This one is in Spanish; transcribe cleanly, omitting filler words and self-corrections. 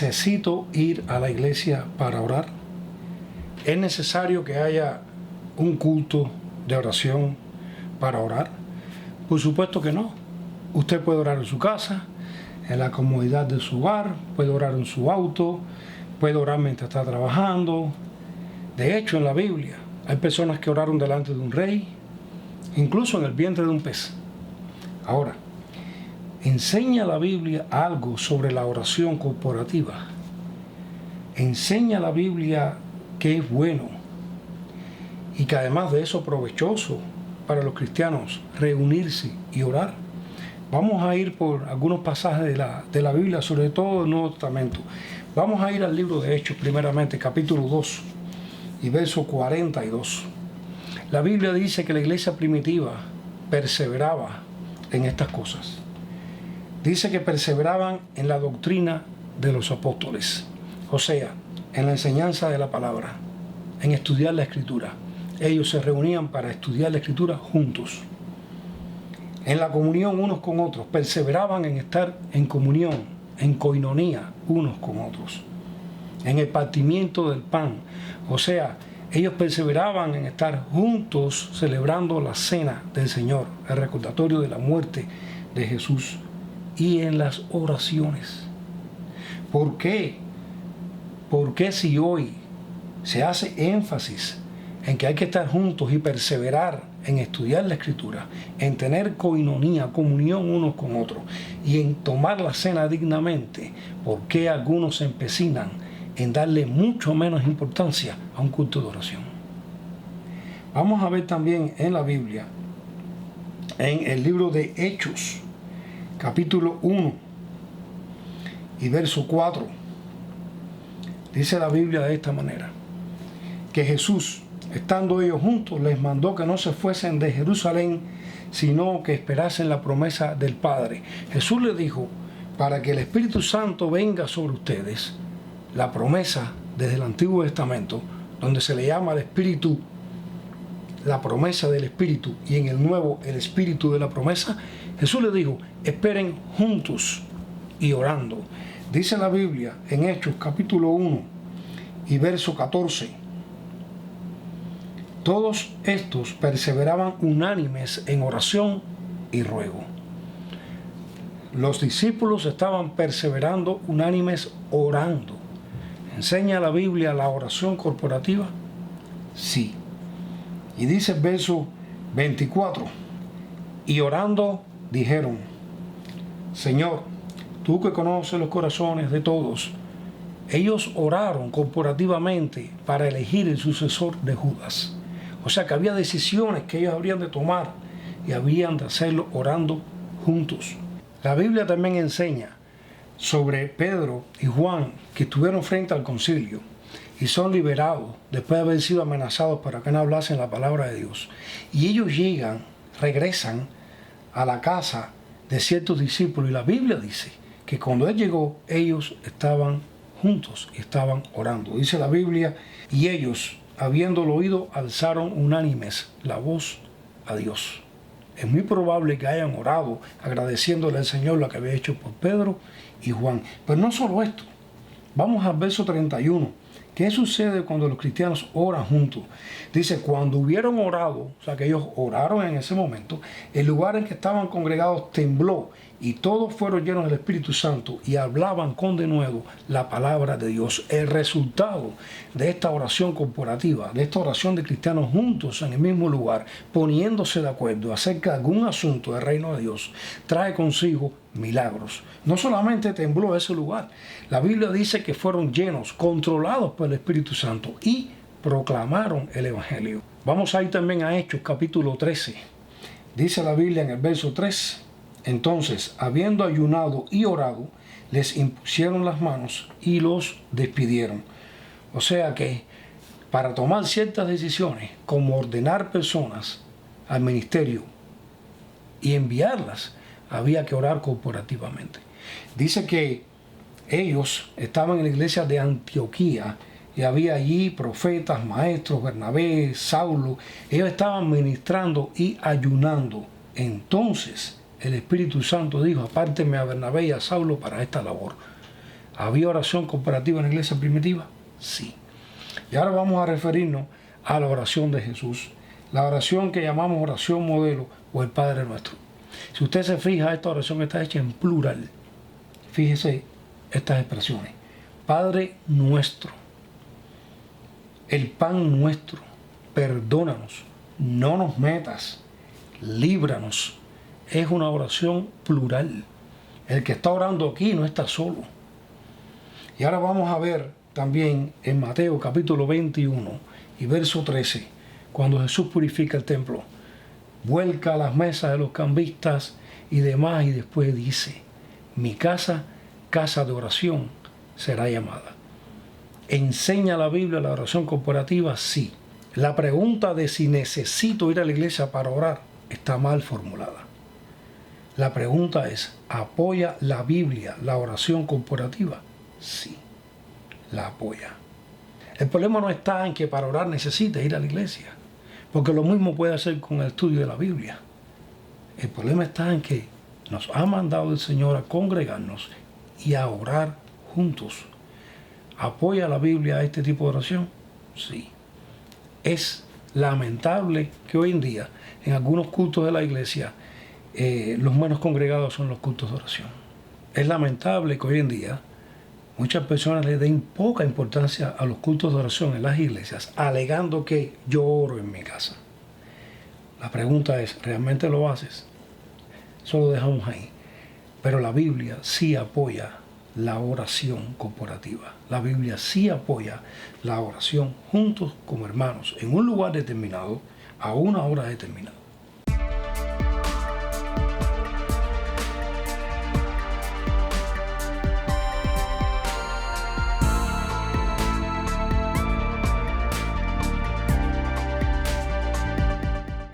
¿necesito ir a la iglesia para orar? ¿Es necesario que haya un culto de oración para orar? Por supuesto que no. Usted puede orar en su casa, en la comodidad de su hogar, puede orar en su auto, puede orar mientras está trabajando. De hecho, en la Biblia hay personas que oraron delante de un rey, incluso en el vientre de un pez. Ahora, ¿enseña la Biblia algo sobre la oración corporativa? ¿Enseña la Biblia que es bueno y que además de eso provechoso para los cristianos reunirse y orar? Vamos a ir por algunos pasajes de la Biblia, sobre todo del Nuevo Testamento. Vamos a ir al libro de Hechos, primeramente, capítulo 2 y verso 42. La Biblia dice que la iglesia primitiva perseveraba en estas cosas. Dice que perseveraban en la doctrina de los apóstoles, o sea, en la enseñanza de la palabra, en estudiar la Escritura. Ellos se reunían para estudiar la Escritura juntos. En la comunión unos con otros, perseveraban en estar en comunión, en coinonía unos con otros. En el partimiento del pan, o sea, ellos perseveraban en estar juntos celebrando la cena del Señor, el recordatorio de la muerte de Jesús, y en las oraciones. ¿Por qué? Porque si hoy se hace énfasis en que hay que estar juntos y perseverar en estudiar la Escritura, en tener coinonía, comunión unos con otros, y en tomar la cena dignamente, ¿por qué algunos se empecinan en darle mucho menos importancia a un culto de oración? Vamos a ver también en la Biblia, en el libro de Hechos, capítulo 1 y verso 4, dice la Biblia de esta manera, que Jesús, estando ellos juntos, les mandó que no se fuesen de Jerusalén, sino que esperasen la promesa del Padre. Jesús les dijo, para que el Espíritu Santo venga sobre ustedes, la promesa desde el Antiguo Testamento, donde se le llama el Espíritu, la promesa del Espíritu, y en el Nuevo el Espíritu de la promesa. Jesús les dijo, esperen juntos y orando. Dice la Biblia en Hechos capítulo 1 y verso 14, todos estos perseveraban unánimes en oración y ruego. Los discípulos estaban perseverando unánimes orando. ¿Enseña la Biblia la oración corporativa? Sí. Y dice el verso 24, y orando dijeron, Señor, tú que conoces los corazones de todos. Ellos oraron corporativamente para elegir el sucesor de Judas. O sea que había decisiones que ellos habrían de tomar y habrían de hacerlo orando juntos. La Biblia también enseña sobre Pedro y Juan, que estuvieron frente al concilio y son liberados después de haber sido amenazados para que no hablasen la palabra de Dios. Y ellos regresan a la casa de ciertos discípulos, y la Biblia dice que cuando él llegó, ellos estaban juntos y estaban orando. Dice la Biblia, y ellos, habiéndolo oído, alzaron unánimes la voz a Dios. Es muy probable que hayan orado agradeciéndole al Señor lo que había hecho por Pedro y Juan. Pero no solo esto. Vamos al verso 31. ¿Qué sucede cuando los cristianos oran juntos? Dice, cuando hubieron orado, o sea que ellos oraron en ese momento, el lugar en que estaban congregados tembló y todos fueron llenos del Espíritu Santo y hablaban con denuedo la palabra de Dios. El resultado de esta oración corporativa, de esta oración de cristianos juntos en el mismo lugar, poniéndose de acuerdo acerca de algún asunto del reino de Dios, trae consigo milagros. No solamente tembló ese lugar, la Biblia dice que fueron llenos, controlados por el Espíritu Santo y proclamaron el Evangelio. Vamos a ir también a Hechos capítulo 13. Dice la Biblia en el verso 3, entonces, habiendo ayunado y orado, les impusieron las manos y los despidieron. O sea que para tomar ciertas decisiones, como ordenar personas al ministerio y enviarlas, había que orar corporativamente. Dice que ellos estaban en la iglesia de Antioquía y había allí profetas, maestros, Bernabé, Saulo. Ellos estaban ministrando y ayunando. Entonces el Espíritu Santo dijo, apárteme a Bernabé y a Saulo para esta labor. ¿Había oración corporativa en la iglesia primitiva? Sí. Y ahora vamos a referirnos a la oración de Jesús, la oración que llamamos oración modelo o el Padre Nuestro. Si usted se fija, esta oración está hecha en plural. Fíjese estas expresiones. Padre nuestro, el pan nuestro, perdónanos, no nos metas, líbranos. Es una oración plural. El que está orando aquí no está solo. Y ahora vamos a ver también en Mateo capítulo 21 y verso 13, cuando Jesús purifica el templo, vuelca las mesas de los cambistas y demás, y después dice: mi casa, casa de oración será llamada. ¿Enseña la Biblia la oración corporativa? Sí. La pregunta de si necesito ir a la iglesia para orar está mal formulada. La pregunta es: ¿apoya la Biblia la oración corporativa? Sí, la apoya. El problema no está en que para orar necesites ir a la iglesia, porque lo mismo puede hacer con el estudio de la Biblia. El problema está en que nos ha mandado el Señor a congregarnos y a orar juntos. ¿Apoya la Biblia este tipo de oración? Sí. Es lamentable que hoy en día, en algunos cultos de la iglesia, los menos congregados son los cultos de oración. Es lamentable que hoy en día muchas personas le den poca importancia a los cultos de oración en las iglesias, alegando que yo oro en mi casa. La pregunta es: ¿realmente lo haces? Eso lo dejamos ahí. Pero la Biblia sí apoya la oración corporativa. La Biblia sí apoya la oración juntos como hermanos, en un lugar determinado, a una hora determinada.